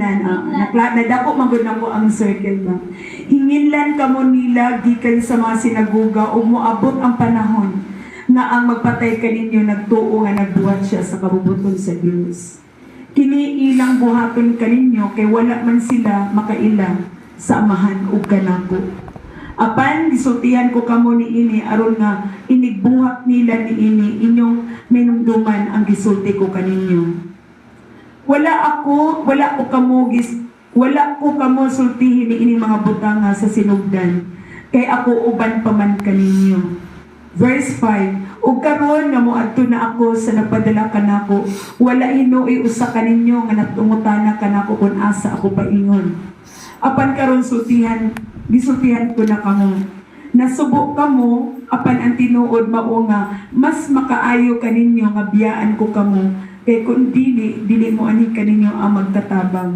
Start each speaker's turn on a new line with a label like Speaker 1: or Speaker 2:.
Speaker 1: hinginlan. Nadako magud nako ang circle ba. Hinginlan kamo nila gikan sa mga sinagoga ug moabot ang panahon na ang magpatay kaninyo nagtuo nga nagbuhat siya sa kabubuton sa Dios. Kini ilang buhaton kaninyo kay wala man sila makaila sa amahan ug kanako. Apan gisultihan ko kamo niini aron nga inigbuhat nila niini inyong minumduman ang gisulti ko kaninyo. Wala ko kamo sultihin niini mga butanga sa sinugdan kay ako uban pa man kaninyo. Verse 5, ug karon nga moadto na ako sa nagpadala kanako, wala hinuoy usa kaninyo nga natungutana kanako kun asa ako paingon. Apan karon gisultihan ko na kamo. Nasubo kamo, apan ang tinuod mao nga mas makaayo kaninyo nga biyaan ko kamo, kay kun dili mo ani kaninyo ang magtatabang.